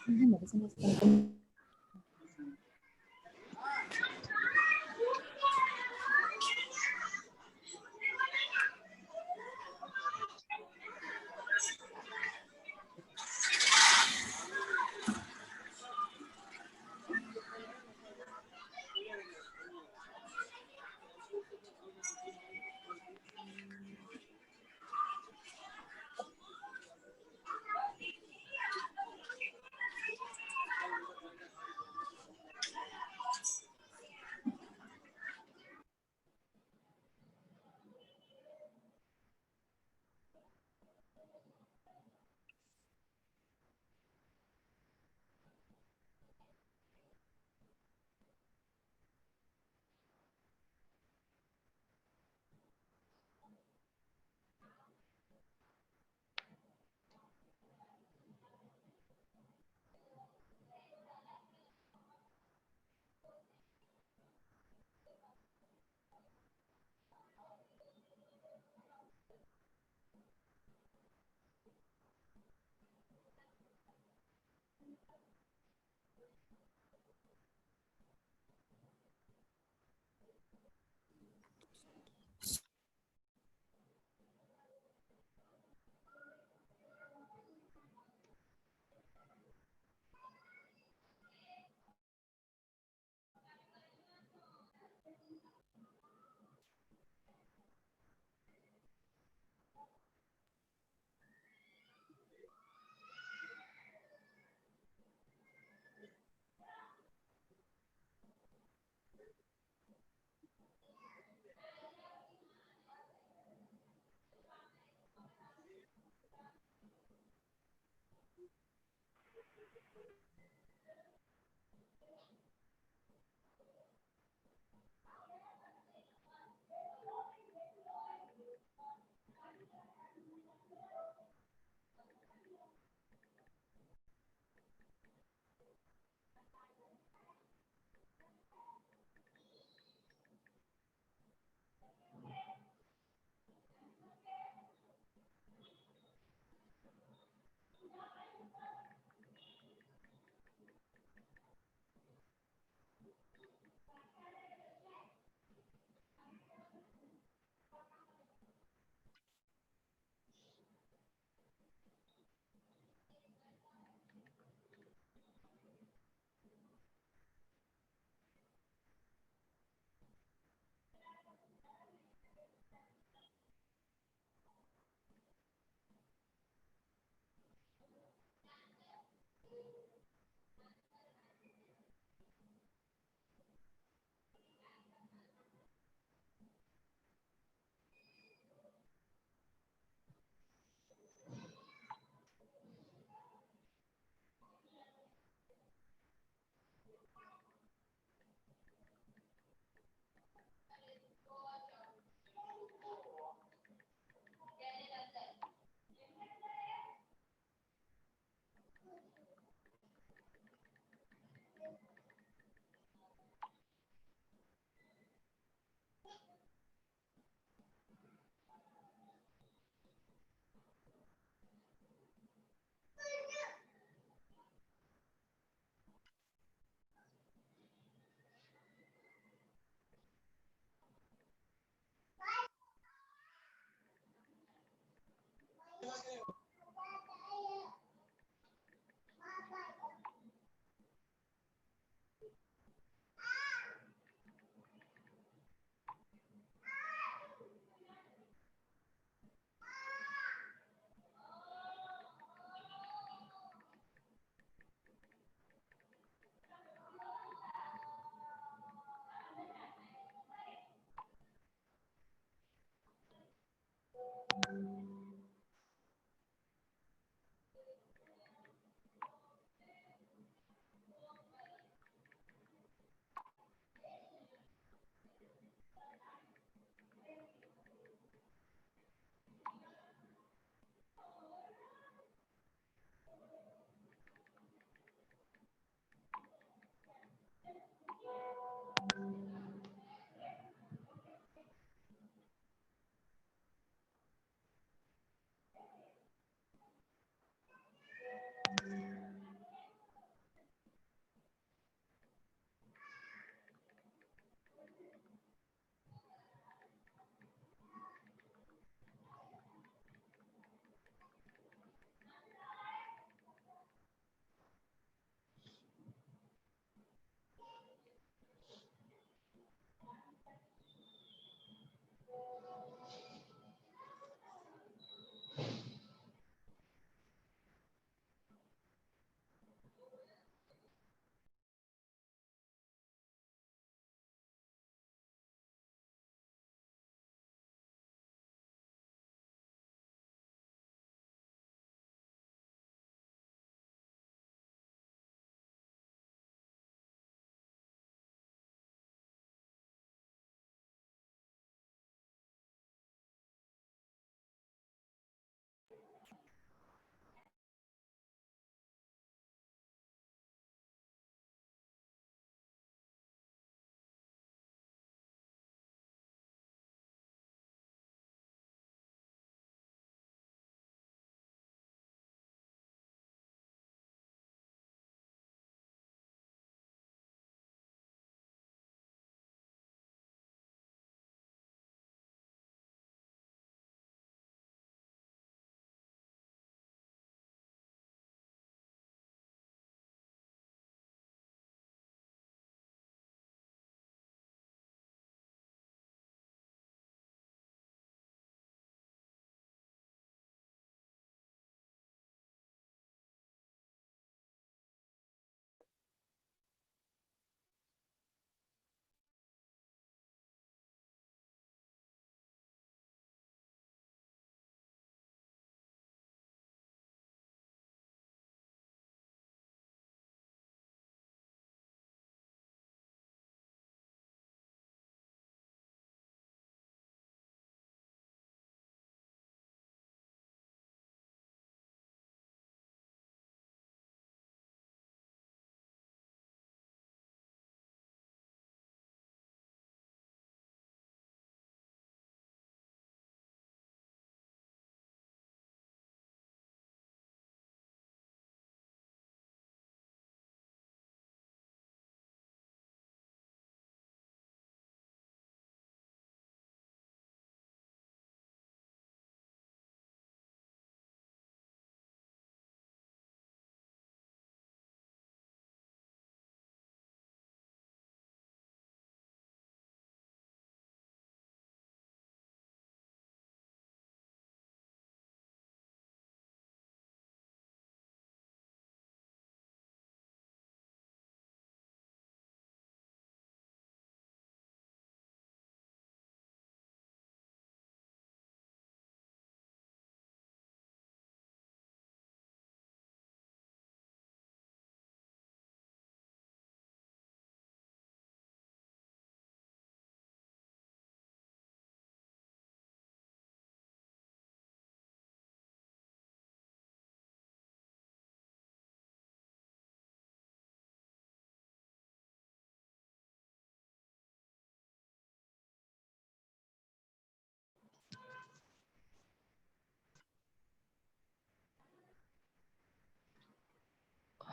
medicine is consumed.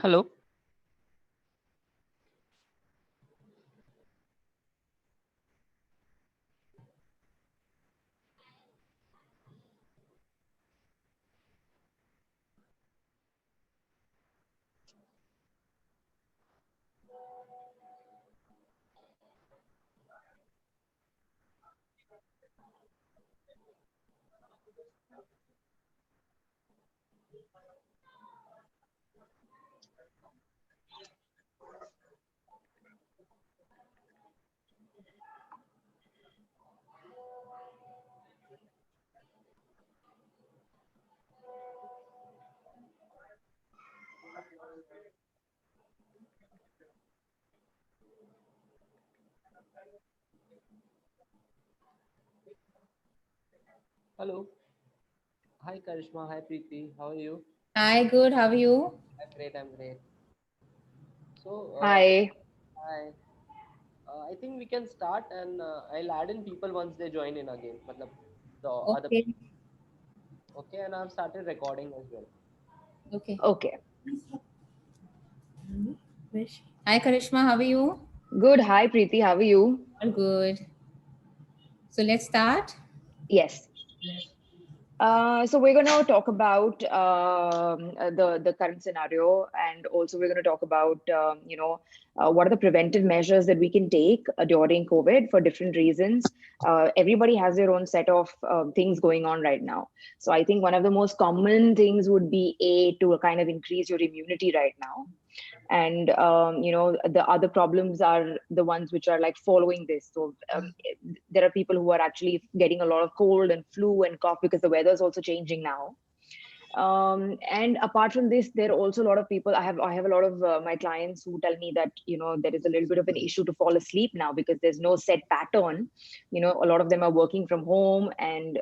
Hello. Hello. Hi Karishma. Hi Preeti. How are you? Hi, good. How are you? I'm great. I'm great. So, Hi. hi. I think we can start, and I'll add in people once they join in again. Matlab, the other Okay. people. Okay, and I've started recording as well. Okay. Okay. Hi, Karishma. How are you? Good. Hi, Preeti. How are you? All good. So let's start. Yes. So we're going to talk about the current scenario, and also we're going to talk about what are the preventive measures that we can take during COVID for different reasons. Everybody has their own set of things going on right now. So I think one of the most common things would be to kind of increase your immunity right now. And the other problems are the ones which are like following this. So there are people who are actually getting a lot of cold and flu and cough because the weather is also changing now. And apart from this, there are also a lot of people. I have a lot of my clients who tell me that there is a little bit of an issue to fall asleep now because there's no set pattern. A lot of them are working from home, and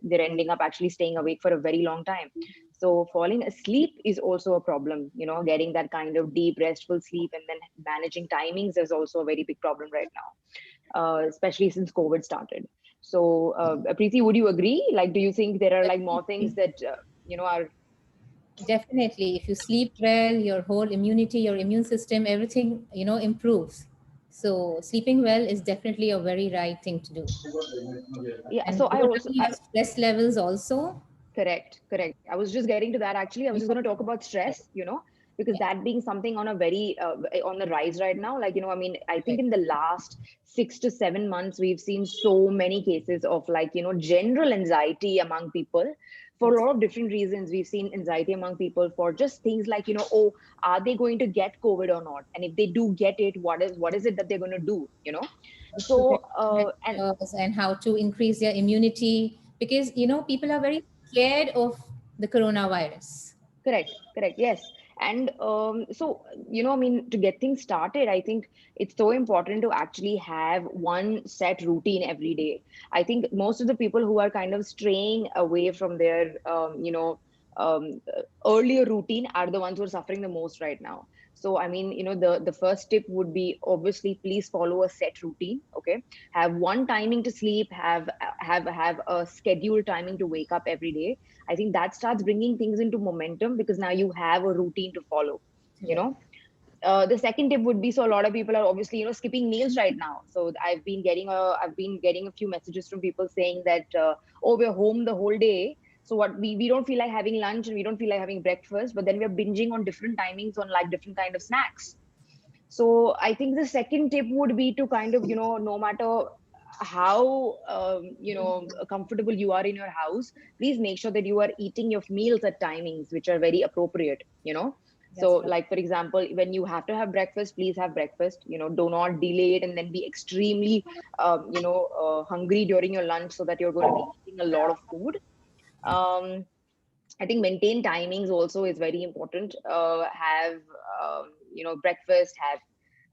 they're ending up actually staying awake for a very long time. So falling asleep is also a problem. Getting that kind of deep restful sleep and then managing timings is also a very big problem right now, especially since COVID started. So, Preeti, would you agree? Like, do you think there are like more things Definitely. that are Definitely. If you sleep well, your whole immunity, your immune system, everything, improves. So sleeping well is definitely a very right thing to do. yeah? And So I lowering also your stress levels also. correct. I was just getting to that actually. I was just going to talk about stress, because Yeah. that being something on a very on the rise right now. Like I mean, I think Right. in the last 6 to 7 months, we've seen so many cases of like general anxiety among people. For a lot of different reasons, we've seen anxiety among people for just things like oh, are they going to get COVID or not? And if they do get it, what is it that they're going to do? So and And how to increase their immunity because, people are very scared of the coronavirus. correct. Yes. And so, I mean, to get things started, I think it's so important to actually have one set routine every day. I think most of the people who are kind of straying away from their, earlier routine are the ones who are suffering the most right now. So, I mean, the first tip would be obviously please follow a set routine. Okay. Have one timing to sleep, have a scheduled timing to wake up every day. I think that starts bringing things into momentum because now you have a routine to follow. You Right. know, the second tip would be, so a lot of people are obviously skipping meals right now. So I've been getting a few messages from people saying that oh, we're home the whole day. So what we don't feel like having lunch and we don't feel like having breakfast, but then we're binging on different timings on like different kind of snacks. So I think the second tip would be to kind of, no matter how, comfortable you are in your house, please make sure that you are eating your meals at timings which are very appropriate. So That's right. like, for example, when you have to have breakfast, please have breakfast, do not delay it and then be extremely, hungry during your lunch so that you're going to be eating a lot of food. Um, I think maintain timings also is very important. Have breakfast,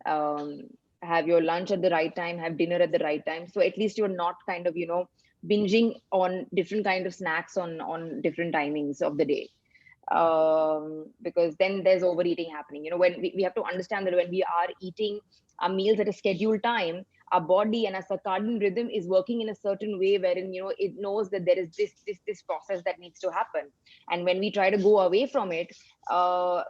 um, have your lunch at the right time, have dinner at the right time. So at least you're not kind of binging on different kind of snacks on different timings of the day. Because then there's overeating happening. When we have to understand that when we are eating our meals at a scheduled time, our body and our circadian rhythm is working in a certain way, wherein, it knows that there is this process that needs to happen. And when we try to go away from it,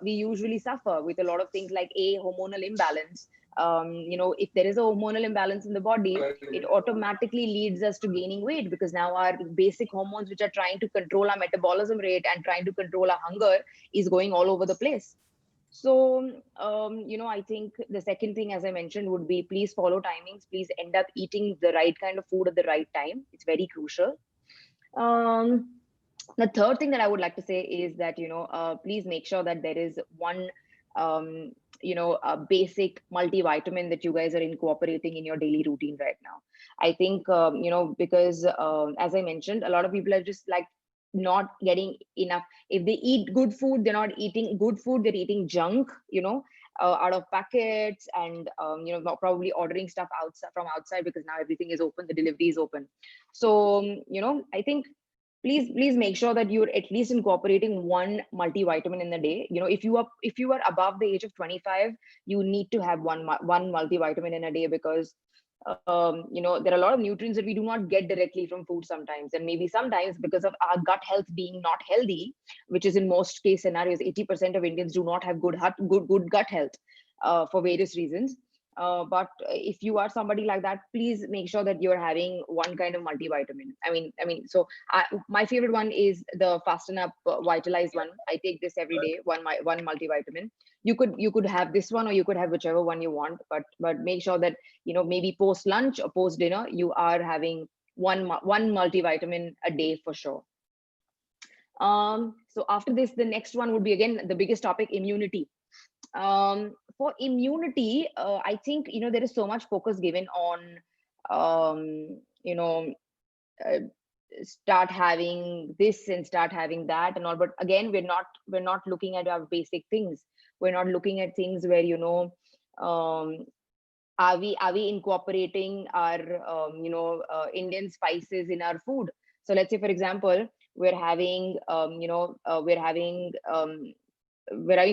we usually suffer with a lot of things like hormonal imbalance. If there is a hormonal imbalance in the body, it automatically leads us to gaining weight, because now our basic hormones, which are trying to control our metabolism rate and trying to control our hunger, is going all over the place. So, I think the second thing, as I mentioned, would be please follow timings. Please end up eating the right kind of food at the right time. It's very crucial. Um, the third thing that I would like to say is that, please make sure that there is one, a basic multivitamin that you guys are incorporating in your daily routine right now. I think, because as I mentioned, a lot of people are just like not getting enough. If they eat good food, they're not eating good food, they're eating junk, out of packets, and probably ordering stuff outside from outside, because now everything is open, the delivery is open. So I think please make sure that you're at least incorporating one multivitamin in the day. If you are above the age of 25, you need to have one multivitamin in a day, because there are a lot of nutrients that we do not get directly from food sometimes, and maybe sometimes because of our gut health being not healthy, which is in most case scenarios, 80% of Indians do not have good gut health, for various reasons. But if you are somebody like that, please make sure that you're having one kind of multivitamin. So my favorite one is the Fast&Up Vitalized one. I take this every day, one multivitamin. You could have this one, or you could have whichever one you want, but make sure that maybe post lunch or post dinner you are having one multivitamin a day for sure. So after this, the next one would be, again, the biggest topic: immunity. For immunity, I think there is so much focus given on start having this and start having that and all, but again, we're not looking at our basic things. We're not looking at things where are we incorporating our Indian spices in our food. So let's say, for example, we're having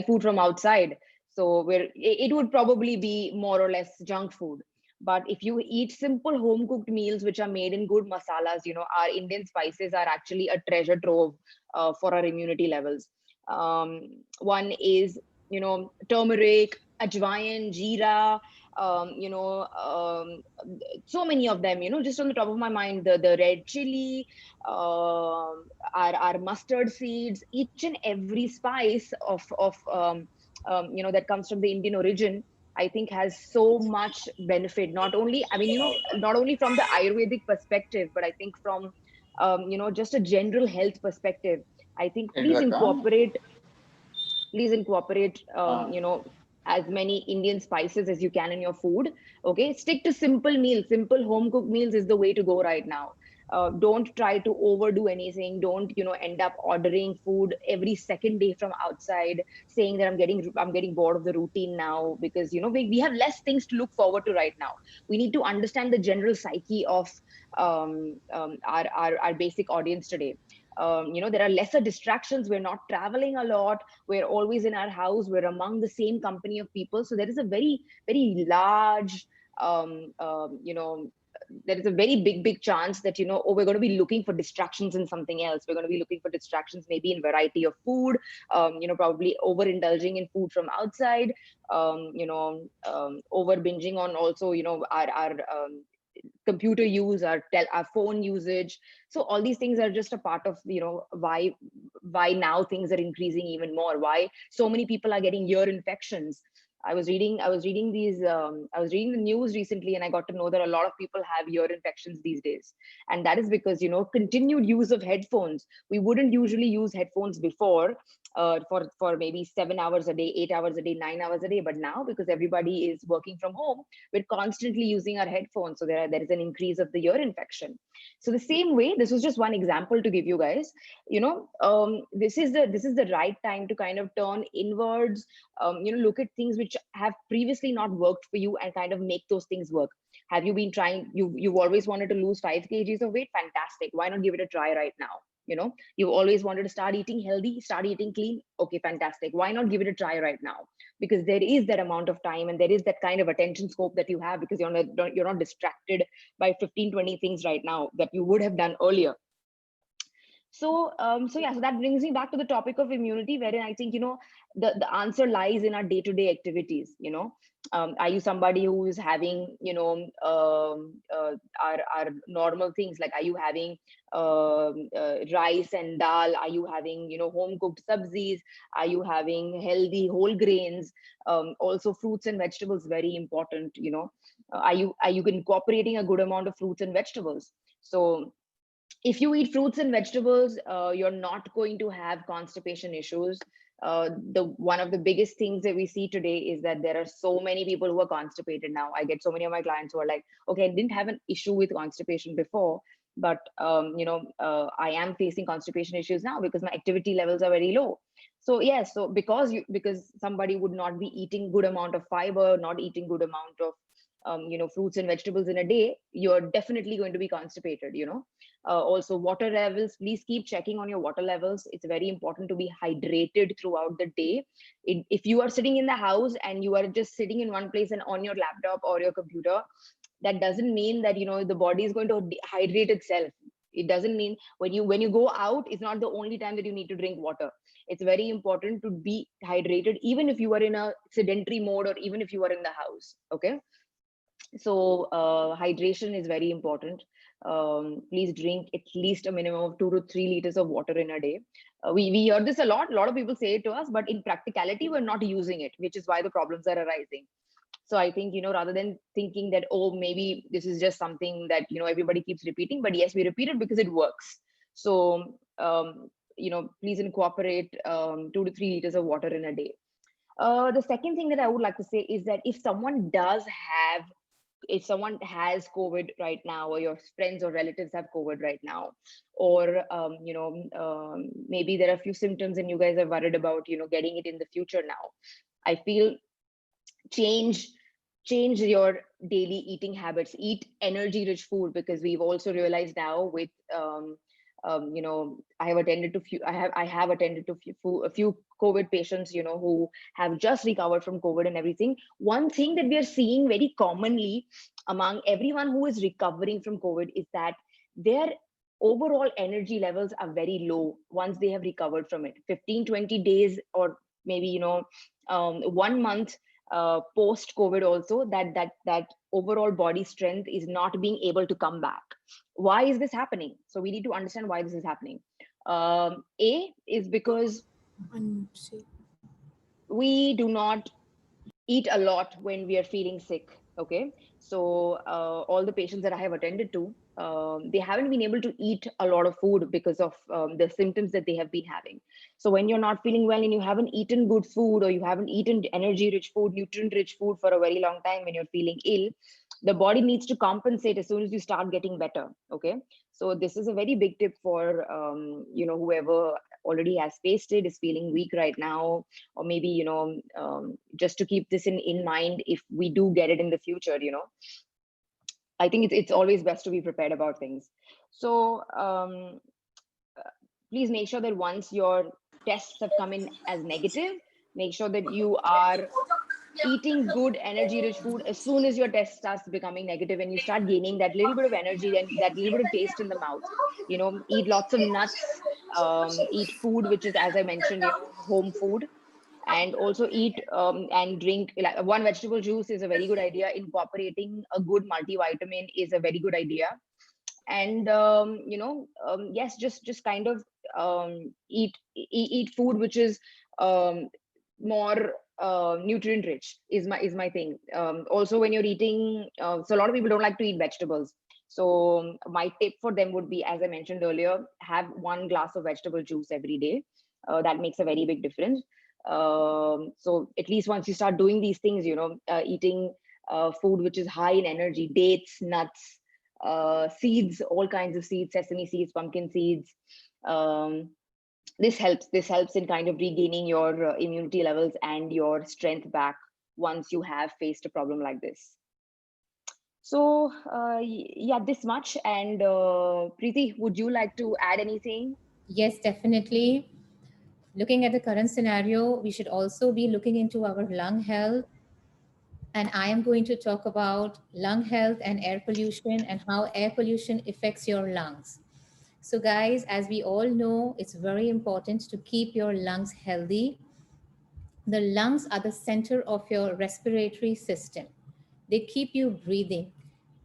food from outside, so it would probably be more or less junk food. But if you eat simple home cooked meals which are made in good masalas, our Indian spices are actually a treasure trove for our immunity levels. One is turmeric, ajwain, jeera, so many of them, just on the top of my mind, the red chili, our mustard seeds, each and every spice of that comes from the Indian origin, I think has so much benefit. Not only, not only from the Ayurvedic perspective, but I think from just a general health perspective. I think please incorporate as many Indian spices as you can in your food. Okay, stick to simple meals. Simple home cooked meals is the way to go right now. Don't try to overdo anything. Don't end up ordering food every second day from outside, saying that I'm getting bored of the routine now, because we have less things to look forward to right now. We need to understand the general psyche of our basic audience today. There are lesser distractions. We're not traveling a lot. We're always in our house. We're among the same company of people. So there is a very, very large, there is a very big chance that, we're going to be looking for distractions in something else. We're going to be looking for distractions maybe in variety of food, probably overindulging in food from outside, over binging on also, our computer use, our phone usage. So all these things are just a part of why now things are increasing even more, why so many people are getting ear infections. I was reading the news recently, and I got to know that a lot of people have ear infections these days. And that is because, continued use of headphones. We wouldn't usually use headphones before for maybe 7 hours a day, 8 hours a day, 9 hours a day. But now, because everybody is working from home, we're constantly using our headphones. So there is an increase of the ear infection. So the same way, this was just one example to give you guys, this is the right time to kind of turn inwards, look at things which have previously not worked for you and kind of make those things work. Have you been trying, you've always wanted to lose 5 kgs of weight? Fantastic. Why not give it a try right now? You've always wanted to start eating healthy, start eating clean. Okay, fantastic. Why not give it a try right now? Because there is that amount of time and there is that kind of attention scope that you have, because you're not distracted by 15, 20 things right now that you would have done earlier. So yeah, so that brings me back to the topic of immunity, wherein I think, the answer lies in our day-to-day activities. Are you somebody who is having, our normal things? Like, are you having rice and dal? Are you having, home cooked sabzis? Are you having healthy whole grains? Also fruits and vegetables, very important. Are you incorporating a good amount of fruits and vegetables? So if you eat fruits and vegetables, you're not going to have constipation issues. The one of the biggest things that we see today is that there are so many people who are constipated now. I get so many of my clients who are like, okay, I didn't have an issue with constipation before, but I am facing constipation issues now because my activity levels are very low. So yes, so because somebody would not be eating good amount of fiber, not eating good amount of fruits and vegetables in a day, you're definitely going to be constipated. Also, water levels, please keep checking on your water levels. It's very important to be hydrated throughout the day. If you are sitting in the house and you are just sitting in one place and on your laptop or your computer, that doesn't mean that the body is going to hydrate itself. It doesn't mean when you go out, it's not the only time that you need to drink water. It's very important to be hydrated, even if you are in a sedentary mode or even if you are in the house. Okay, so hydration is very important. Please drink at least a minimum of 2 to 3 liters of water in a day. We hear this a lot. A lot of people say it to us, but in practicality, we're not using it, which is why the problems are arising. So I think, rather than thinking that, oh, maybe this is just something that, everybody keeps repeating, but yes, we repeat it because it works. So, please incorporate 2 to 3 liters of water in a day. The second thing that I would like to say is that if someone has COVID right now, or your friends or relatives have COVID right now, or maybe there are a few symptoms and you guys are worried about getting it in the future now, I feel change your daily eating habits. Eat energy rich food, because we've also realized now with I have attended to a few COVID patients, who have just recovered from COVID and everything. One thing that we are seeing very commonly among everyone who is recovering from COVID is that their overall energy levels are very low once they have recovered from it. 15, 20 days, or maybe 1 month post COVID, also that overall body strength is not being able to come back. Why is this happening? So we need to understand why this is happening. A is because we do not eat a lot when we are feeling sick. Okay, so all the patients that I have attended to, they haven't been able to eat a lot of food because of the symptoms that they have been having. So when you're not feeling well and you haven't eaten good food, or you haven't eaten energy rich food, nutrient rich food for a very long time, when you're feeling ill, the body needs to compensate as soon as you start getting better. Okay, so this is a very big tip for whoever already has faced it, is feeling weak right now, or maybe just to keep this in mind if we do get it in the future. I think it's always best to be prepared about things. So please make sure that once your tests have come in as negative, make sure that you are eating good energy rich food as soon as your test starts becoming negative and you start gaining that little bit of energy and that little bit of taste in the mouth. Eat lots of nuts, eat food which is, as I mentioned, home food, and also eat and drink, like, one vegetable juice is a very good idea. Incorporating a good multivitamin is a very good idea. And yes, just kind of eat food which is more nutrient rich is my thing. Also, when you're eating, so a lot of people don't like to eat vegetables. So my tip for them would be, as I mentioned earlier, have 1 glass of vegetable juice every day. That makes a very big difference. So at least once you start doing these things, eating food which is high in energy, dates, nuts, seeds, all kinds of seeds, sesame seeds, pumpkin seeds. This helps in kind of regaining your immunity levels and your strength back once you have faced a problem like this. So yeah, this much. And Preeti, would you like to add anything? Yes, definitely. Looking at the current scenario, we should also be looking into our lung health. And I am going to talk about lung health and air pollution and how air pollution affects your lungs. So, guys, as we all know, it's very important to keep your lungs healthy. The lungs are the center of your respiratory system. They keep you breathing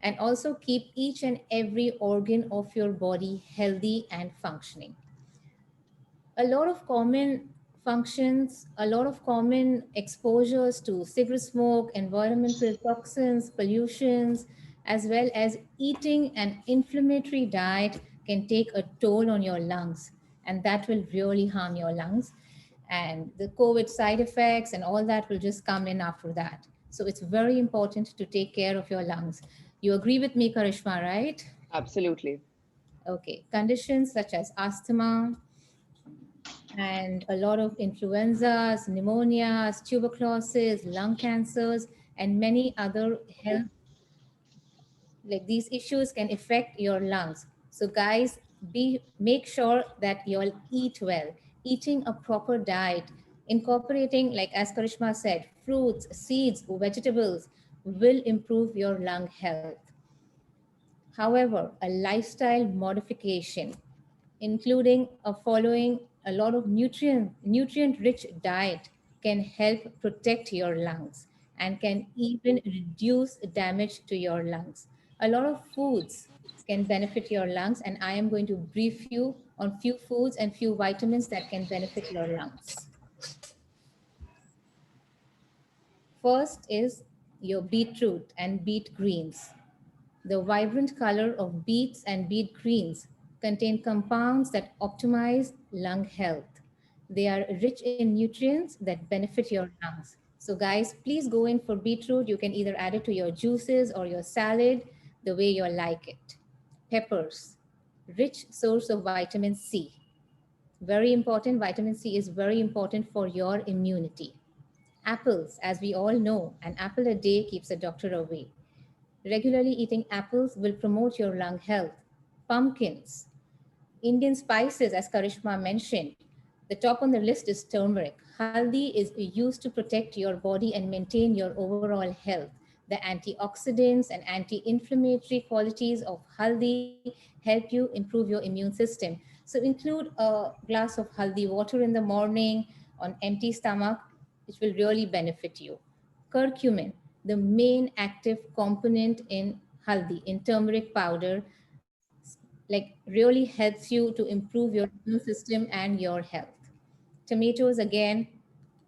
and also keep each and every organ of your body healthy and functioning. A lot of common functions, a lot of common exposures to cigarette smoke, environmental toxins, pollutions, as well as eating an inflammatory diet can take a toll on your lungs, and that will really harm your lungs. And the COVID side effects and all that will just come in after that. So it's very important to take care of your lungs. You agree with me, Karishma, right? Absolutely. Okay. Conditions such as asthma, and a lot of influenzas, pneumonias, tuberculosis, lung cancers, and many other health, like these issues can affect your lungs. So guys, be make sure that you'll eat well, eating a proper diet, incorporating, like as Karishma said, fruits, seeds, vegetables will improve your lung health. However, a lifestyle modification, including a following a lot of nutrient rich diet, can help protect your lungs and can even reduce damage to your lungs. A lot of foods can benefit your lungs, and I am going to brief you on few foods and few vitamins that can benefit your lungs. First is your beetroot and beet greens. The vibrant color of beets and beet greens contain compounds that optimize lung health. They are rich in nutrients that benefit your lungs. So, guys, please go in for beetroot. You can either add it to your juices or your salad the way you like it. Peppers, rich source of vitamin C. Very important. Vitamin C is very important for your immunity. Apples, as we all know, an apple a day keeps a doctor away. Regularly eating apples will promote your lung health. Pumpkins, Indian spices, as Karishma mentioned. The top on the list is turmeric. Haldi is used to protect your body and maintain your overall health. The antioxidants and anti inflammatory qualities of haldi help you improve your immune system. So, include a glass of haldi water in the morning on empty stomach, which will really benefit you. Curcumin, the main active component in haldi, in turmeric powder, like really helps you to improve your immune system and your health. Tomatoes, again,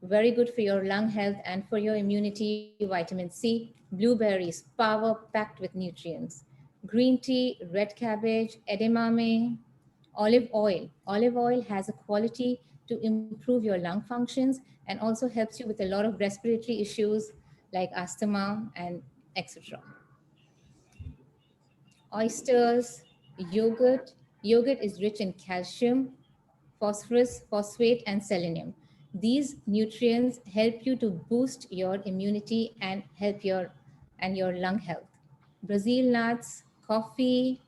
very good for your lung health and for your immunity. Vitamin C. Blueberries, power packed with nutrients. Green tea, red cabbage, edamame. Olive oil. Olive oil has a quality to improve your lung functions and also helps you with a lot of respiratory issues like asthma and etc. Oysters, yogurt. Yogurt is rich in calcium, phosphorus, phosphate, and selenium. These nutrients help you to boost your immunity and help your lung health. Brazil nuts, coffee,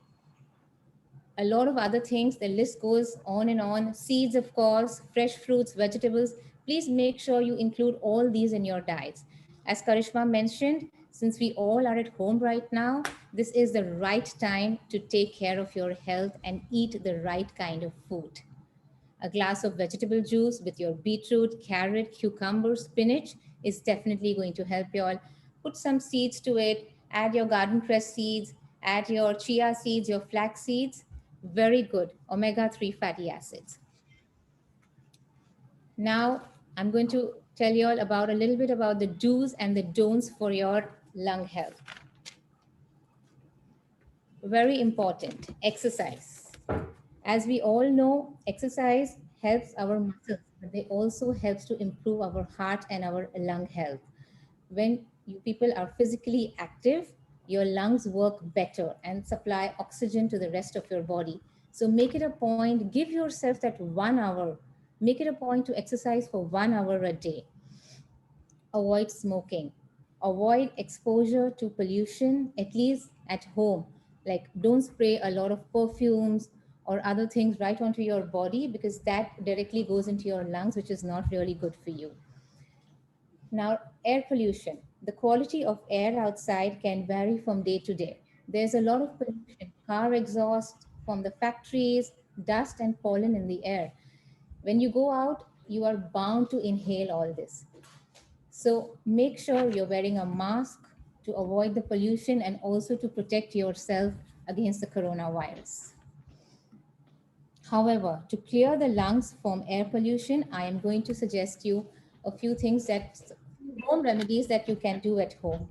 a lot of other things. The list goes on and on. Seeds, of course, fresh fruits, vegetables. Please make sure you include all these in your diets. As Karishma mentioned, since we all are at home right now, this is the right time to take care of your health and eat the right kind of food. A glass of vegetable juice with your beetroot, carrot, cucumber, spinach is definitely going to help you all. Put some seeds to it, add your garden cress seeds, add your chia seeds, your flax seeds. Very good. Omega 3 fatty acids. Now, I'm going to tell you all about a little bit about the do's and the don'ts for your lung health. Very important, exercise. As we all know, exercise helps our muscles, but they also helps to improve our heart and our lung health. When you people are physically active, your lungs work better and supply oxygen to the rest of your body. So make it a point, give yourself that 1 hour. Make it a point to exercise for 1 hour a day. Avoid smoking. Avoid exposure to pollution, at least at home. Like don't spray a lot of perfumes or other things right onto your body, because that directly goes into your lungs, which is not really good for you. Now, air pollution. The quality of air outside can vary from day to day. There's a lot of pollution, car exhaust from the factories, dust and pollen in the air. When you go out, you are bound to inhale all this. So make sure you're wearing a mask to avoid the pollution and also to protect yourself against the coronavirus. However, to clear the lungs from air pollution, I am going to suggest you a few things that home remedies that you can do at home.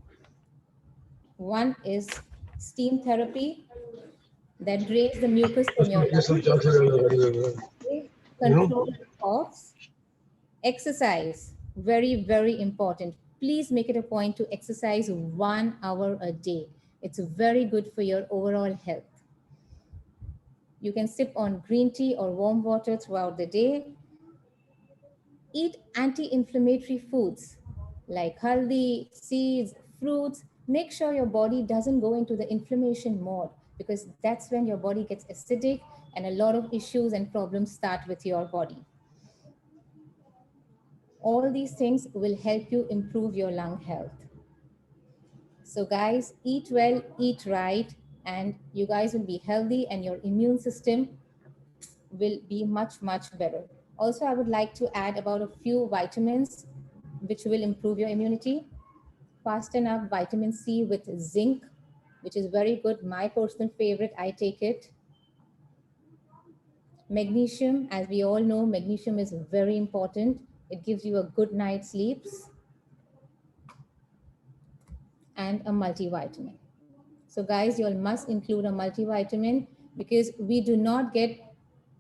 One is steam therapy that drains the mucus from your lungs, control coughs, exercise, very, very important. Please make it a point to exercise 1 hour a day. It's very good for your overall health. You can sip on green tea or warm water throughout the day. Eat anti-inflammatory foods like haldi, seeds, fruits. Make sure your body doesn't go into the inflammation mode, because that's when your body gets acidic and a lot of issues and problems start with your body. All these things will help you improve your lung health. So guys, eat well, eat right, and you guys will be healthy and your immune system will be much, much better. Also, I would like to add about a few vitamins which will improve your immunity. Fast&Up vitamin C with zinc, which is very good. My personal favorite, I take it. Magnesium, as we all know, magnesium is very important. It gives you a good night's sleeps. And a multivitamin. So guys, you all must include a multivitamin, because we do not get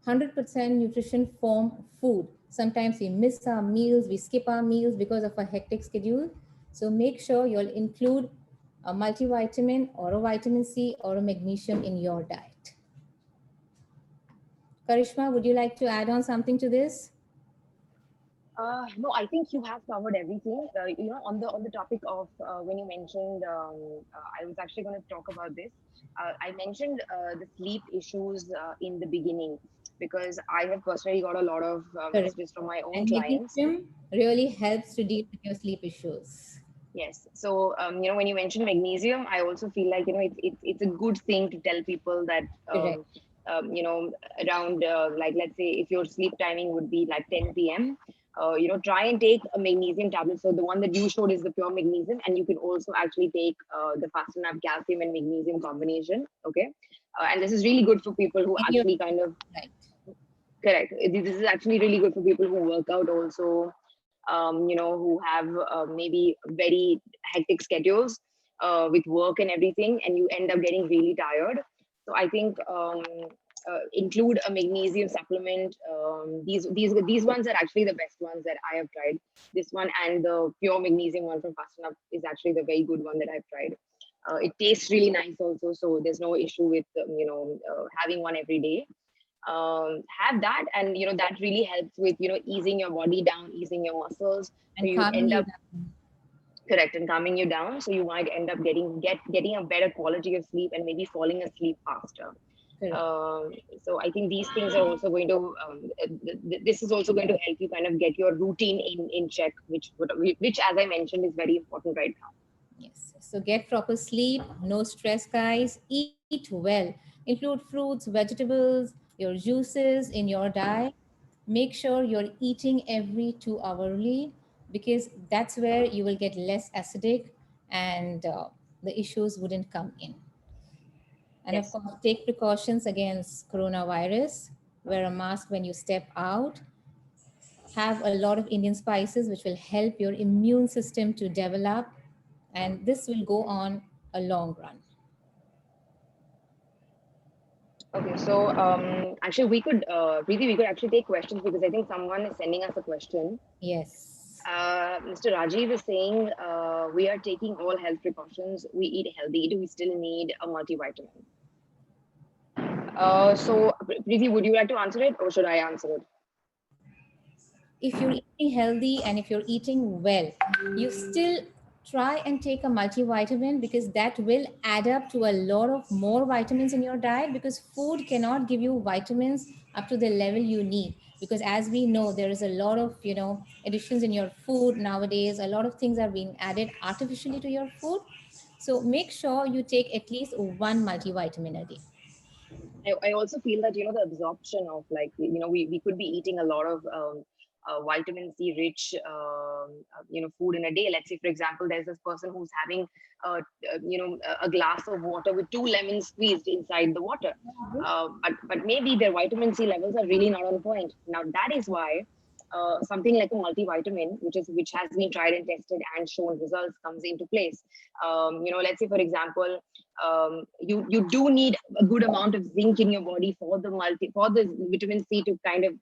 100% nutrition from food. Sometimes we miss our meals, we skip our meals because of a hectic schedule. So make sure you'll include a multivitamin or a vitamin C or a magnesium in your diet. Karishma, would you like to add on something to this? No, I think you have covered everything. On the topic of when you mentioned, I was actually going to talk about this. I mentioned the sleep issues in the beginning, because I have personally got a lot of Correct. messages from my own And clients. magnesium really helps to deal with your sleep issues. Yes. So, when you mention magnesium, I also feel like, it's a good thing to tell people that, Correct. around, like, let's say if your sleep timing would be like 10 p.m., try and take a magnesium tablet. So the one that you showed is the pure magnesium, and you can also actually take the Fast&Up calcium and magnesium combination. Okay. And this is really good for people who In your actually kind of, right. correct. This is actually really good for people who work out also, who have maybe very hectic schedules with work and everything, and you end up getting really tired. So I think include a magnesium supplement. These ones are actually the best ones that I have tried. This one and the pure magnesium one from Fast&Up is actually the very good one that I've tried. It tastes really nice also, so there's no issue with having one every day. Have that, and that really helps with easing your body down, easing your muscles, so And you calming end you up down. correct and calming you down, so you might end up getting a better quality of sleep and maybe falling asleep faster. Correct. um, so I think these things are also going to this is also going to help you kind of get your routine in check, which as I mentioned is very important right now. Yes. So get proper sleep, no stress, guys. Eat well. Include fruits, vegetables, your juices in your diet. Make sure you're eating every 2 hourly, because that's where you will get less acidic and the issues wouldn't come in. And of Yes. course, take precautions against coronavirus. Wear a mask when you step out. Have a lot of Indian spices, which will help your immune system to develop. And this will go on a long run. Okay, so actually we could actually take questions, because I think someone is sending us a question. Yes. Mr. Rajiv is saying, we are taking all health precautions. We eat healthy. Do we still need a multivitamin? So, Preeti, would you like to answer it, or should I answer it? If you're eating healthy and if you're eating well, you still try and take a multivitamin, because that will add up to a lot of more vitamins in your diet, because food cannot give you vitamins up to the level you need. Because as we know, there is a lot of, additions in your food nowadays. A lot of things are being added artificially to your food. So make sure you take at least one multivitamin a day. I also feel that, the absorption of, like, we could be eating a lot of vitamin C rich, food in a day. Let's say, for example, there's this person who's having, a glass of water with two lemons squeezed inside the water. But maybe their vitamin C levels are really not on point. Now, that is why something like a multivitamin, which has been tried and tested and shown results, comes into place. Let's say, for example, you do need a good amount of zinc in your body for the vitamin C to kind of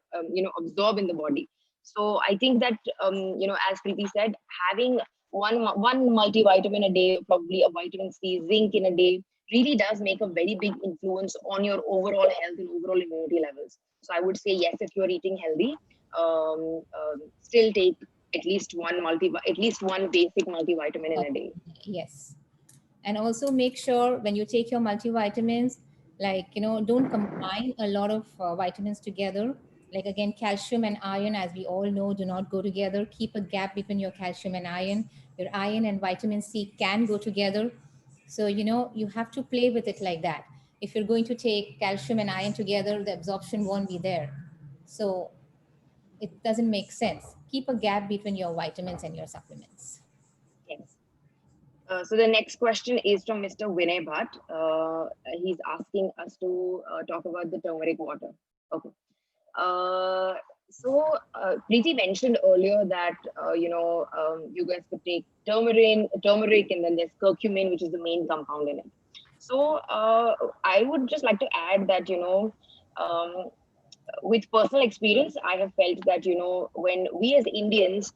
absorb in the body. So I think that as Preeti said, having one multivitamin a day, probably a vitamin C, zinc in a day, really does make a very big influence on your overall health and overall immunity levels. So I would say yes, if you're eating healthy, still take at least one basic multivitamin in a day. Yes. And also make sure when you take your multivitamins, like, don't combine a lot of vitamins together. Like, again, calcium and iron, as we all know, do not go together. Keep a gap between your calcium and iron. Your iron and vitamin C can go together. So, you have to play with it like that. If you're going to take calcium and iron together, the absorption won't be there. So it doesn't make sense. Keep a gap between your vitamins and your supplements. Yes. So the next question is from Mr. Vinay Bhatt. He's asking us to talk about the turmeric water. Okay. Uh, Preeti mentioned earlier that you guys could take turmeric, and then there's curcumin, which is the main compound in it. So I would just like to add that um, with personal experience, I have felt that when we as Indians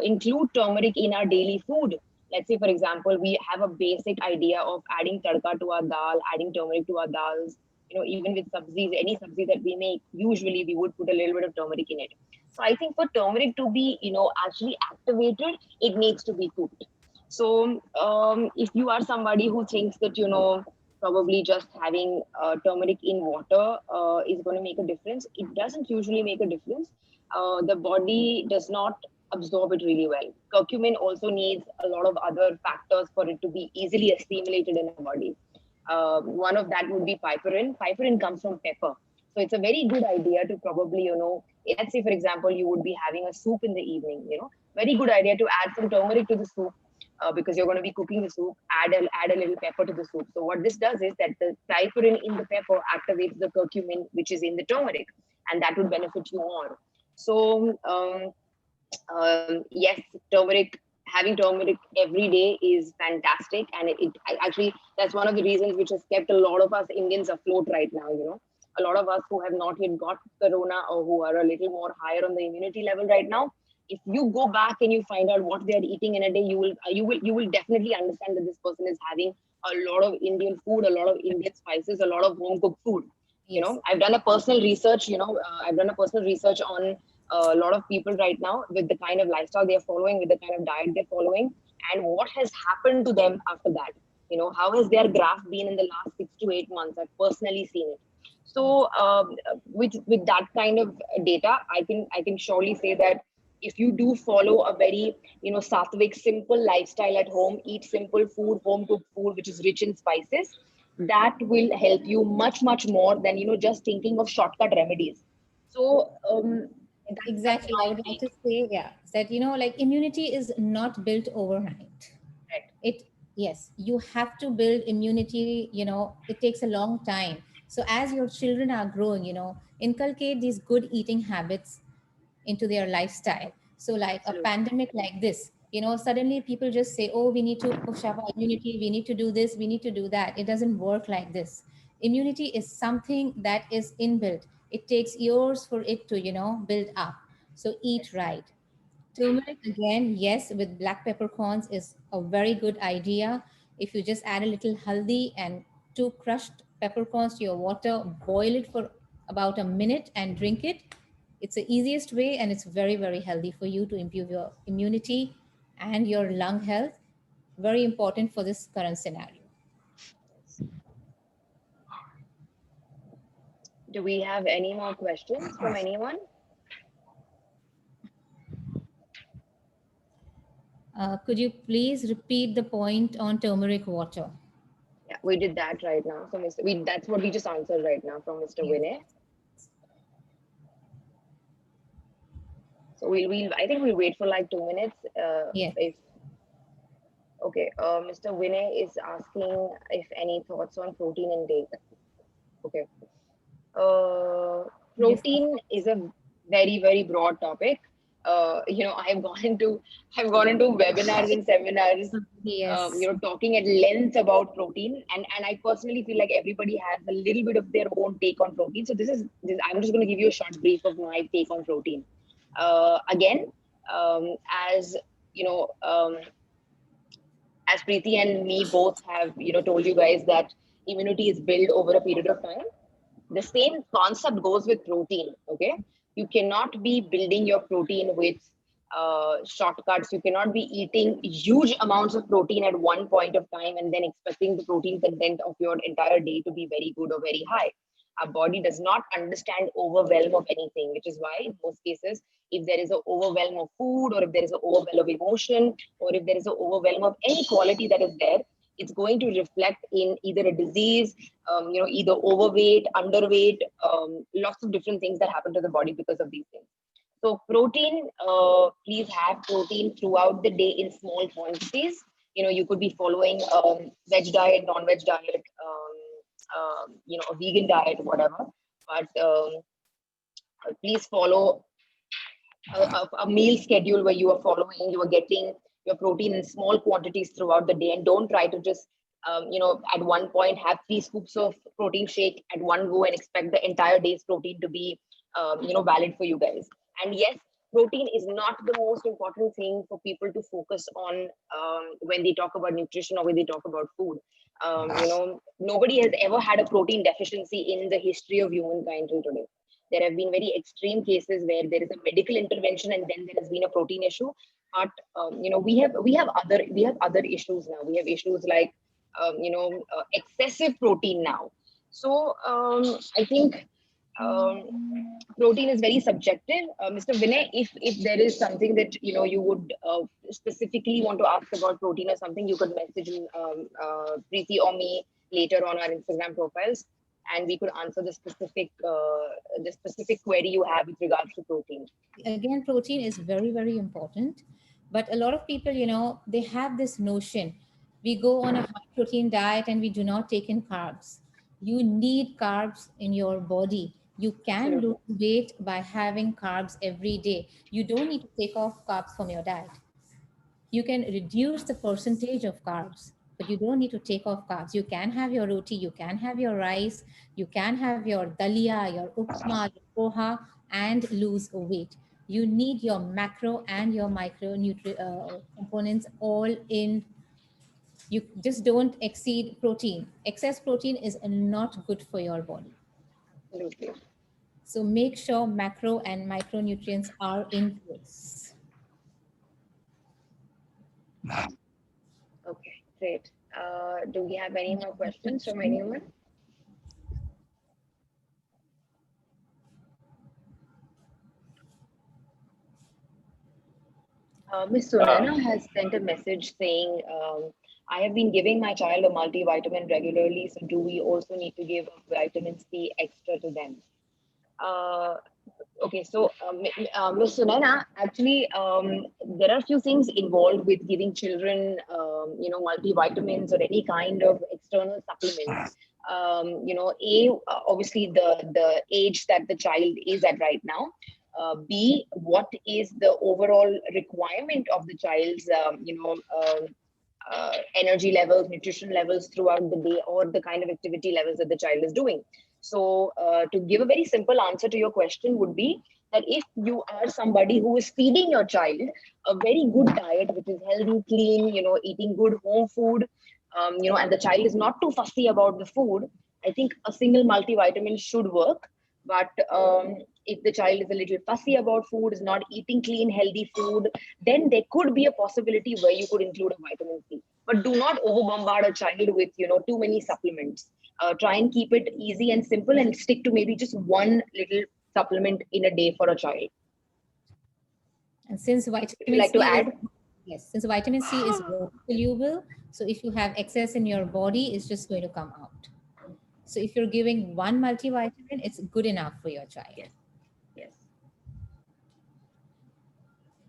include turmeric in our daily food. Let's say, for example, we have a basic idea of adding tadka to our dal, adding turmeric to our dals. Even with sabzis, any sabzi that we make, usually we would put a little bit of turmeric in it. So I think for turmeric to be actually activated, it needs to be cooked. So if you are somebody who thinks that probably just having turmeric in water is going to make a difference, it doesn't usually make a difference. The body does not absorb it really well. Curcumin also needs a lot of other factors for it to be easily assimilated in our body. One of that would be piperine. Piperine comes from pepper. So it's a very good idea to probably, let's say, for example, you would be having a soup in the evening, very good idea to add some turmeric to the soup, because you're going to be cooking the soup, add a little pepper to the soup. So what this does is that the piperine in the pepper activates the curcumin, which is in the turmeric, and that would benefit you more. So yes, having turmeric every day is fantastic, and actually, that's one of the reasons which has kept a lot of us Indians afloat right now. A lot of us who have not yet got corona, or who are a little more higher on the immunity level right now, if you go back and you find out what they are eating in a day, you will definitely understand that this person is having a lot of Indian food, a lot of Indian spices, a lot of home cooked food. Yes. I've done a personal research. I've done a personal research on a lot of people right now, with the kind of lifestyle they're following, with the kind of diet they're following, and what has happened to them after that. How has their graph been in the last 6 to 8 months? I've personally seen it. So with that kind of data, I can surely say that if you do follow a very sattvic, simple lifestyle at home, eat simple food, home cooked food, which is rich in spices, that will help you much more than just thinking of shortcut remedies. So that's Exactly. I my would like take. to say, yeah, that, like, immunity is not built overnight. Right. It, yes, you have to build immunity, it takes a long time. So as your children are growing, inculcate these good eating habits into their lifestyle. So, like a Absolutely. pandemic like this, suddenly people just say, oh, we need to push up our immunity, we need to do this, we need to do that. It doesn't work like this. Immunity is something that is inbuilt. It takes years for it to, build up. So eat Yes. right. Turmeric, again, yes, with black peppercorns is a very good idea. If you just add a little haldi and two crushed peppercorns to your water, boil it for about a minute and drink it. It's the easiest way, and it's very, very healthy for you to improve your immunity. and your lung health. Very important for this current scenario. Do we have any more questions from anyone? Could you please repeat the point on turmeric water? Yeah, we did that right now. So, that's what we just answered right now from Mr. Yes. Vinay. So I think we'll wait for like 2 minutes. Yes. If okay, Mr. Vinay is asking if any thoughts on protein intake. Okay. Yes. Protein is a very, very broad topic. I've gone into webinars and seminars, Yes. talking at length about protein, and I personally feel like everybody has a little bit of their own take on protein. So I'm just going to give you a short brief of my take on protein. Again, as you know, as Preeti and me both have, told you guys that immunity is built over a period of time. The same concept goes with protein. Okay, you cannot be building your protein with shortcuts. You cannot be eating huge amounts of protein at one point of time and then expecting the protein content of your entire day to be very good or very high. Our body does not understand overwhelm of anything, which is why in most cases, if there is an overwhelm of food, or if there is an overwhelm of emotion, or if there is an overwhelm of any quality that is there, it's going to reflect in either a disease, either overweight, underweight, lots of different things that happen to the body because of these things. So protein, please have protein throughout the day in small quantities. You could be following veg diet, non-veg diet, a vegan diet, whatever. But please follow a meal schedule where you are getting your protein in small quantities throughout the day, and don't try to just at one point have 3 scoops of protein shake at one go and expect the entire day's protein to be valid for you guys. And yes, protein is not the most important thing for people to focus on when they talk about nutrition or when they talk about food. Nobody has ever had a protein deficiency in the history of humankind till today. There have been very extreme cases where there is a medical intervention and then there has been a protein issue. But we have other issues now. We have issues like excessive protein now. So I think protein is very subjective. Mr. Vinay, if there is something that you would specifically want to ask about protein or something, you could message Preeti or me later on our Instagram profiles, and we could answer the specific query you have with regards to protein. Again, protein is very, very important. But a lot of people, they have this notion. We go on a high protein diet and we do not take in carbs. You need carbs in your body. You can lose Absolutely. weight by having carbs every day. You don't need to take off carbs from your diet. You can reduce the percentage of carbs, but you don't need to take off carbs. You can have your roti, you can have your rice, you can have your dalia, your upma, your poha, and lose weight. You need your macro and your components all in. You just don't exceed protein. Excess protein is not good for your body. Absolutely. So make sure macro and micronutrients are in place. Okay, great. Do we have any more questions from anyone? Miss Sunana has sent a message saying, I have been giving my child a multivitamin regularly, so do we also need to give vitamin C extra to them? Uh, okay, so Miss Sunana, actually, there are a few things involved with giving children, multivitamins or any kind of external supplements. Obviously the age that the child is at right now. B, what is the overall requirement of the child's, energy levels, nutrition levels throughout the day, or the kind of activity levels that the child is doing. So, to give a very simple answer to your question would be that if you are somebody who is feeding your child a very good diet, which is healthy, clean, eating good home food, and the child is not too fussy about the food, I think a single multivitamin should work. But if the child is a little fussy about food, is not eating clean, healthy food, then there could be a possibility where you could include a vitamin C. But do not over bombard a child with, too many supplements. Try and keep it easy and simple and stick to maybe just one little supplement in a day for a child. And since Would you vitamin like to C is, add? yes, since vitamin C is water soluble, so if you have excess in your body, it's just going to come out. So if you're giving one multivitamin, it's good enough for your child. Yes. Yes.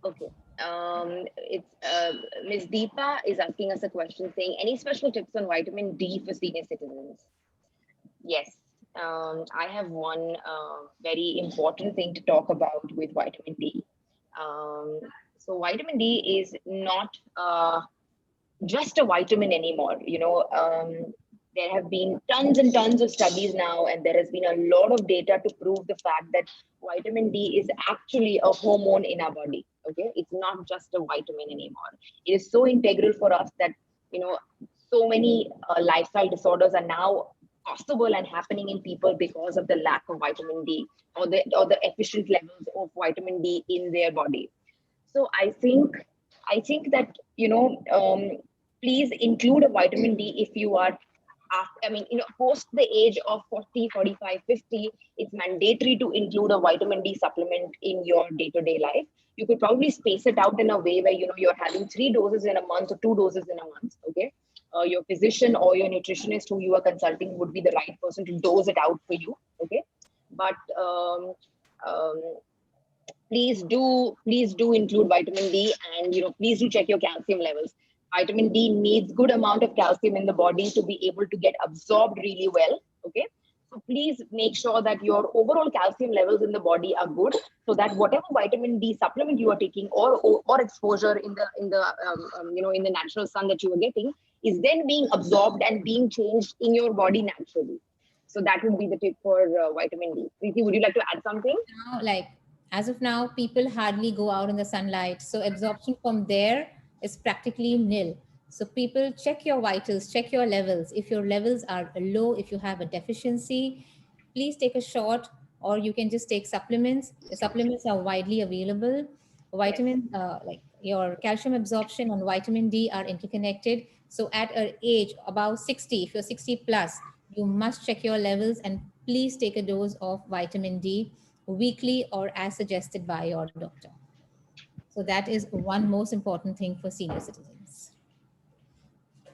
Okay. It's Ms. Deepa is asking us a question saying, any special tips on vitamin D for senior citizens? Yes. I have one very important thing to talk about with vitamin D. Um, so vitamin D is not just a vitamin anymore. There have been tons and tons of studies now, and there has been a lot of data to prove the fact that vitamin D is actually a hormone in our body. Okay, it's not just a vitamin anymore. It is so integral for us that you know so many lifestyle disorders are now possible and happening in people because of the lack of vitamin D, or the efficient levels of vitamin D in their body. So I think that please include a vitamin D if you are post the age of 40, 45, 50. It's mandatory to include a vitamin D supplement in your day-to-day life. You could probably space it out in a way where you're having 3 doses in a month or 2 doses in a month. Okay. Your physician or your nutritionist who you are consulting would be the right person to dose it out for you. Okay. But um, please do include vitamin D, and please do check your calcium levels. Vitamin D needs good amount of calcium in the body to be able to get absorbed really well. Okay. So please make sure that your overall calcium levels in the body are good, so that whatever vitamin D supplement you are taking, or exposure in the natural sun that you are getting, is then being absorbed and being changed in your body naturally. So that would be the tip for vitamin D. Preeti, would you like to add something? Now, like as of now, people hardly go out in the sunlight, so absorption from there is practically nil. So people, check your vitals, check your levels. If your levels are low, if you have a deficiency, please take a shot, or you can just take supplements. The supplements are widely available. Yes. Vitamin, like your calcium absorption and vitamin D are interconnected. So at an age about 60, if you're 60 plus, you must check your levels and please take a dose of vitamin D weekly or as suggested by your doctor. So that is one most important thing for senior citizens.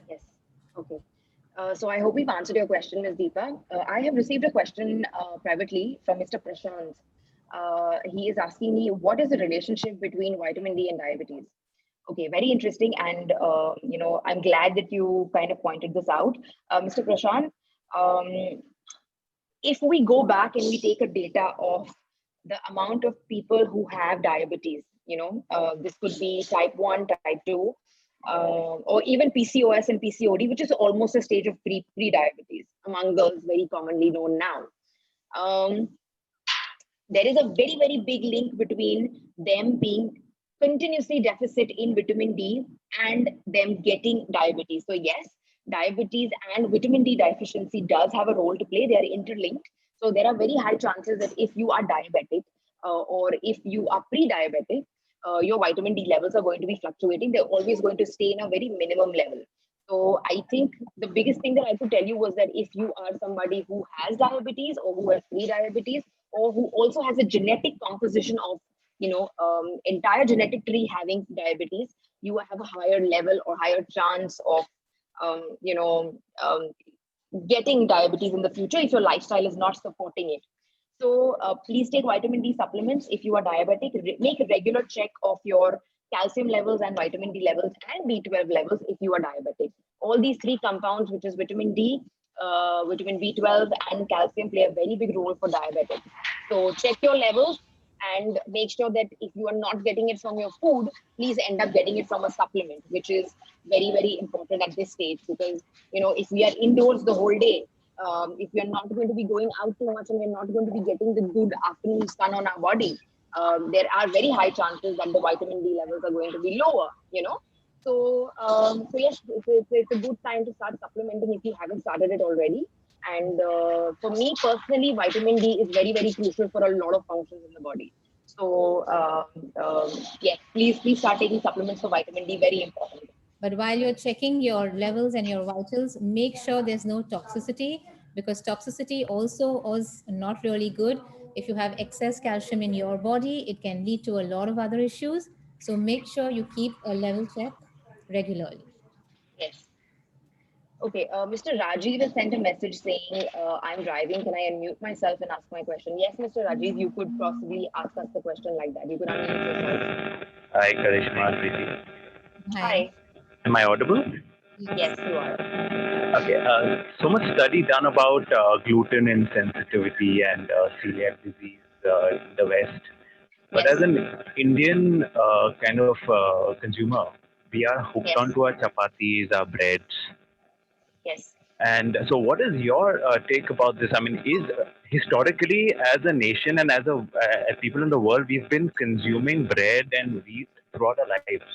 Yes. Okay. So I hope we've answered your question, Ms. Deepa. I have received a question privately from Mr. Prashant. He is asking me, what is the relationship between vitamin D and diabetes? Okay, very interesting. And, I'm glad that you kind of pointed this out. Mr. Prashant, um, if we go back and we take a data of the amount of people who have diabetes, this could be type 1, type 2, or even PCOS and PCOD, which is almost a stage of pre-diabetes among girls, very commonly known now. Um, there is a very, very big link between them being continuously deficit in vitamin D and them getting diabetes. So yes, diabetes and vitamin D deficiency does have a role to play. They are interlinked. So there are very high chances that if you are diabetic, or if you are pre-diabetic, your vitamin D levels are going to be fluctuating. They're always going to stay in a very minimum level. So I think the biggest thing that I could tell you was that if you are somebody who has diabetes, or who has pre-diabetes, or who also has a genetic composition of entire genetic tree having diabetes, you have a higher level or higher chance of um, you know um, getting diabetes in the future if your lifestyle is not supporting it. So please take vitamin D supplements if you are diabetic. Make a regular check of your calcium levels and vitamin D levels and B12 levels if you are diabetic. All these three compounds, which is vitamin D, vitamin B12, and calcium, play a very big role for diabetics. So check your levels and make sure that if you are not getting it from your food, please end up getting it from a supplement, which is very, very important at this stage. Because if we are indoors the whole day, if we are not going to be going out too much and we're not going to be getting the good afternoon sun on our body, there are very high chances that the vitamin D levels are going to be lower. So yes, it's a good time to start supplementing if you haven't started it already. And for me personally, vitamin D is very, very crucial for a lot of functions in the body. So, yes, please start taking supplements for vitamin D. Very important. But while you're checking your levels and your vitals, make sure there's no toxicity, because toxicity also is not really good. If you have excess calcium in your body, it can lead to a lot of other issues. So make sure you keep a level check regularly. Yes. Okay, Mr. Rajiv has sent a message saying, I'm driving. Can I unmute myself and ask my question? Yes, Mr. Rajiv, you could possibly ask us the question like that. You could unmute yourself. Hi, Karishma, Preeti. Hi. Hi. Am I audible? Yes, Yes. you are. Okay. So much study done about gluten insensitivity and celiac disease in the West. But as Yes, an Indian kind of consumer, we are hooked yes, onto our chapatis, our breads. yes, And so, what is your take about this? I mean, is historically, as a nation and as people in the world, we've been consuming bread and wheat throughout our lives.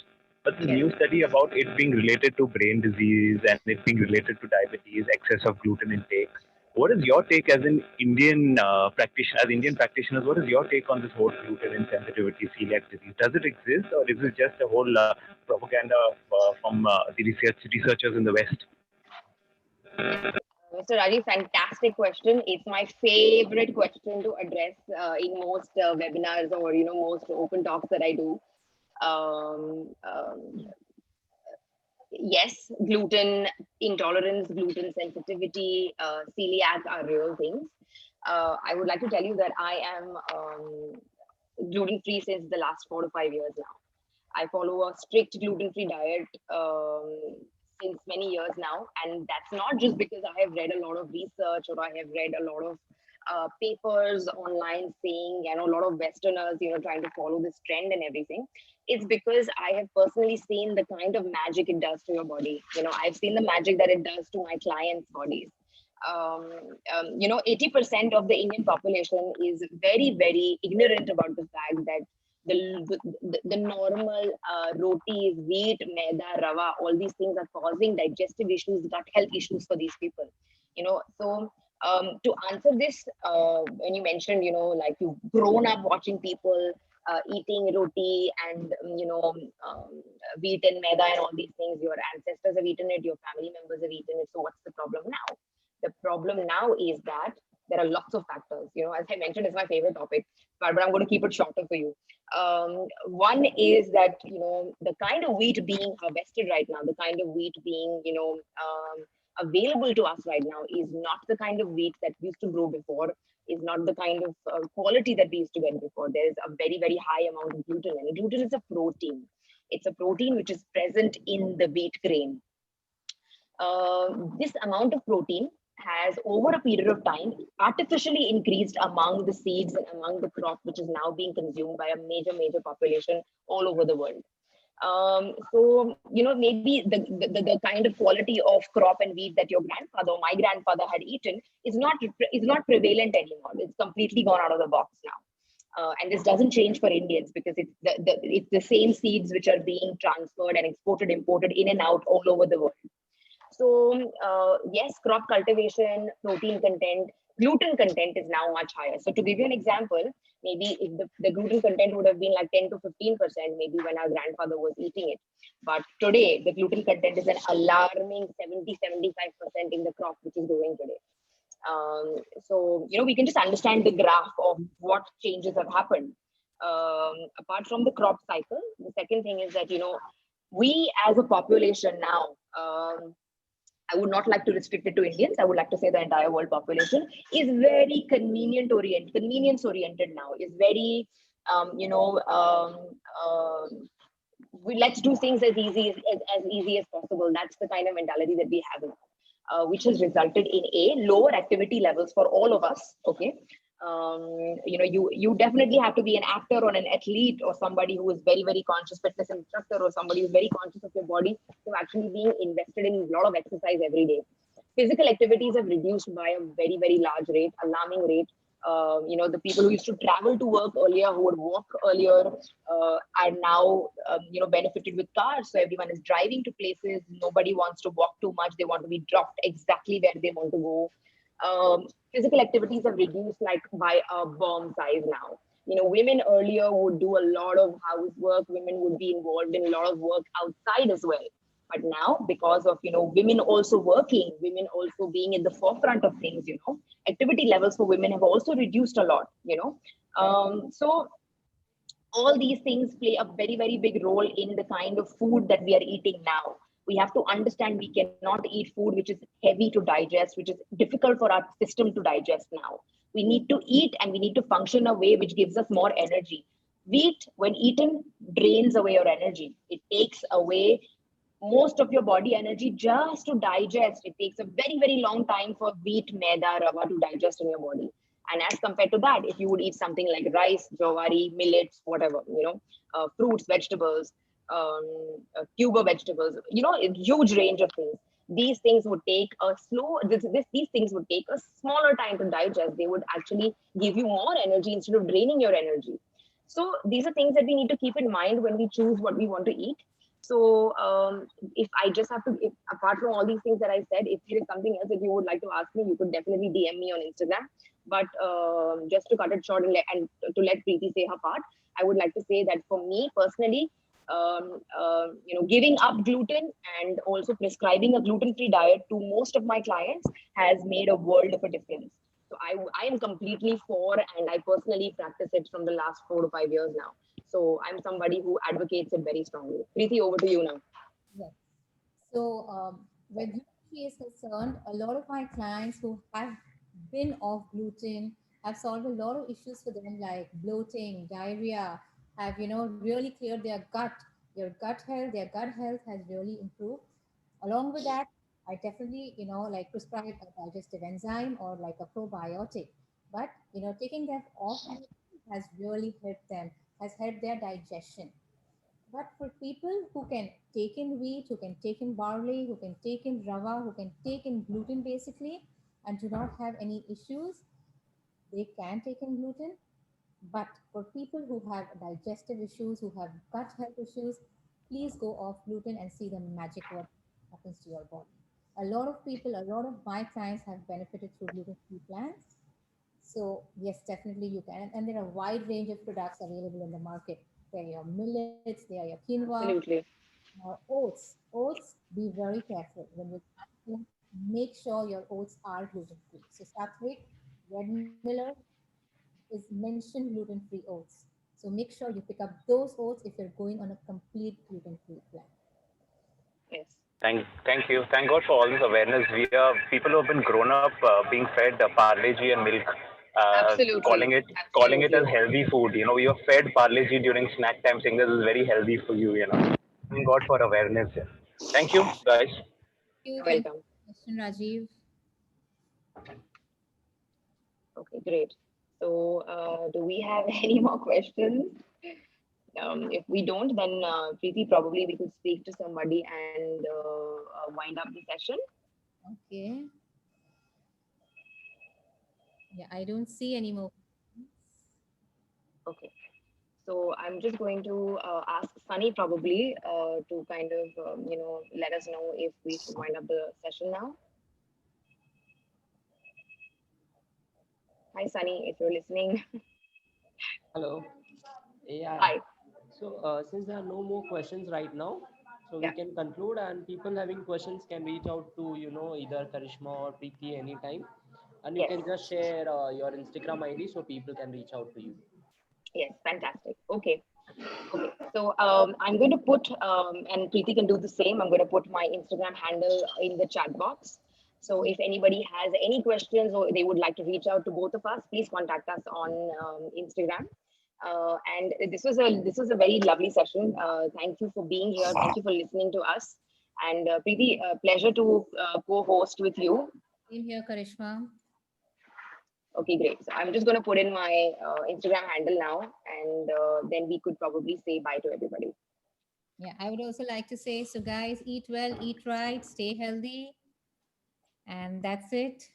But the yes. new study about it being related to brain disease and it being related to diabetes, excess of gluten intake. What is your take as an Indian practitioner, as Indian practitioners? What is your take on this whole gluten insensitivity, celiac disease? Does it exist, or is it just a whole propaganda from the researchers in the West? Mr. Rajiv, fantastic question. It's my favorite question to address in most webinars or most open talks that I do. Um, um, yes, gluten intolerance, gluten sensitivity, celiac are real things. I would like to tell you that I am gluten free since the last 4 to 5 years now. I follow a strict gluten free diet since many years now. And that's not just because I have read a lot of research or I have read a lot of papers online saying, a lot of Westerners, trying to follow this trend and everything. It's because I have personally seen the kind of magic it does to your body. I've seen the magic that it does to my clients' bodies. 80% of the Indian population is very, very ignorant about the fact that the normal rotis, wheat, maida, rava, all these things are causing digestive issues, gut health issues for these people. So to answer this, when you mentioned, like you've grown up watching people eating roti and wheat and maida and all these things, your ancestors have eaten it, your family members have eaten it. So what's the problem now? The problem now is that there are lots of factors. As I mentioned, it's my favorite topic, but I'm going to keep it shorter for you. One is that the kind of wheat being harvested right now, the kind of wheat being available to us right now is not the kind of wheat that used to grow before, is not the kind of quality that we used to get before. There is a very, very high amount of gluten, and gluten is a protein. It's a protein which is present in the wheat grain. This amount of protein has, over a period of time, artificially increased among the seeds and among the crop, which is now being consumed by a major, major population all over the world. So maybe the kind of quality of crop and wheat that your grandfather or my grandfather had eaten is not prevalent anymore. It's completely gone out of the box now. And this doesn't change for Indians because it's the same seeds which are being transferred and exported, imported in and out all over the world. So yes, crop cultivation, protein content, gluten content is now much higher. So to give you an example, maybe if the gluten content would have been like 10 to 15%, maybe when our grandfather was eating it. But today, the gluten content is an alarming 70-75% in the crop which is growing today. So we can just understand the graph of what changes have happened. Apart from the crop cycle, the second thing is that, we as a population now, I would not like to restrict it to Indians. I would like to say the entire world population is very convenience oriented now. Is very, let's do things as easy as possible. That's the kind of mentality that we have, which has resulted in lower activity levels for all of us. Okay. You definitely have to be an actor or an athlete or somebody who is very, very conscious fitness instructor or somebody who's very conscious of your body to actually being invested in a lot of exercise every day. Physical activities have reduced by a very, very large rate, alarming rate. The people who used to travel to work earlier, who would walk earlier, are now, benefited with cars. So everyone is driving to places. Nobody wants to walk too much. They want to be dropped exactly where they want to go. Physical activities have reduced like by a bomb size now. Women earlier would do a lot of housework. Women would be involved in a lot of work outside as well. But now, because of women also working, women also being in the forefront of things, activity levels for women have also reduced a lot. So all these things play a very, very big role in the kind of food that we are eating now. We have to understand we cannot eat food which is heavy to digest, which is difficult for our system to digest now. We need to eat and we need to function a way which gives us more energy. Wheat, when eaten, drains away your energy. It takes away most of your body energy just to digest. It takes a very, very long time for wheat, maida, rava to digest in your body. And as compared to that, if you would eat something like rice, jowari, millets, whatever, fruits, vegetables, tuber vegetables, a huge range of things. These things would take a these things would take a smaller time to digest. They would actually give you more energy instead of draining your energy. So these are things that we need to keep in mind when we choose what we want to eat. So if I just have to, if, apart from all these things that I said, if there is something else that you would like to ask me, you could definitely DM me on Instagram. But just to cut it short and to let Preeti say her part, I would like to say that for me personally, giving up gluten and also prescribing a gluten-free diet to most of my clients has made a world of a difference. So I am completely for, and I personally practice it from the last 4 to 5 years now. So I'm somebody who advocates it very strongly. Preeti, over to you now. Yes. So, where gluten-free is concerned, a lot of my clients who have been off gluten have solved a lot of issues for them, like bloating, diarrhea, have really cleared their gut health has really improved. Along with that, I definitely like prescribe a digestive enzyme or like a probiotic. But taking them off gluten has really helped them, has helped their digestion. But for people who can take in wheat, who can take in barley, who can take in rava, who can take in gluten basically, and do not have any issues, they can take in gluten. But for people who have digestive issues, who have gut health issues, please go off gluten and see the magic what happens to your body. A lot of people, a lot of my clients have benefited through gluten-free plans. So yes, definitely you can. And there are a wide range of products available in the market. There are your millets, there are your quinoa, Absolutely. oats. Oats, be very careful. When you plant, make sure your oats are gluten-free. So satvik, red miller is mentioned gluten-free oats. So make sure you pick up those oats if you're going on a complete gluten-free plan. Yes. Thank you. Thank God for all this awareness. We are people who have been grown up being fed Parle-G and milk, Absolutely. calling it as Absolutely. healthy food. We were fed Parle-G during snack time, saying this is very healthy for you. Thank God for awareness. Yeah. Thank you, guys. Thank you Welcome. for the question, Rajiv. Okay, great. So, do we have any more questions? If we don't, then Preeti, probably we could speak to somebody and wind up the session. Okay. Yeah, I don't see any more. Okay. So I'm just going to ask Sunny probably to kind of let us know if we should wind up the session now. Hi Sunny, if you're listening. Hello. Yeah. Hi. So since there are no more questions right now, so we Yeah. can conclude, and people having questions can reach out to either Karishma or Preeti anytime, and you Yes. can just share your Instagram ID so people can reach out to you. Yes. Fantastic. Okay. Okay. So I'm going to put and Preeti can do the same. I'm going to put my Instagram handle in the chat box. So if anybody has any questions or they would like to reach out to both of us, please contact us on Instagram. And this was a very lovely session. Thank you for being here. Thank you for listening to us. And Preeti, pleasure to co-host with you. Same here, Karishma. Okay, great. So I'm just going to put in my Instagram handle now, and then we could probably say bye to everybody. Yeah, I would also like to say so, guys, eat well, eat right, stay healthy, and that's it.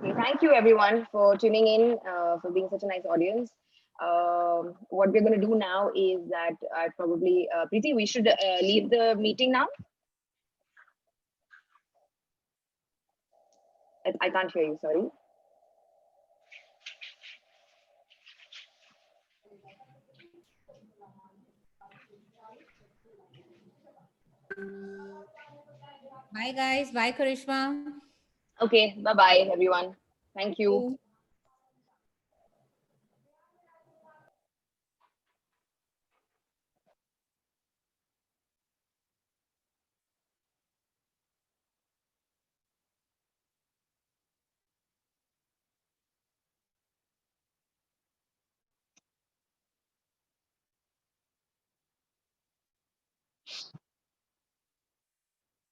Okay, thank you everyone for tuning in, for being such a nice audience. What we're going to do now is that I probably, Preeti, we should leave the meeting now. I can't hear you, sorry. Bye, guys. Bye, Karishma. Okay, bye bye, everyone. Thank you. You.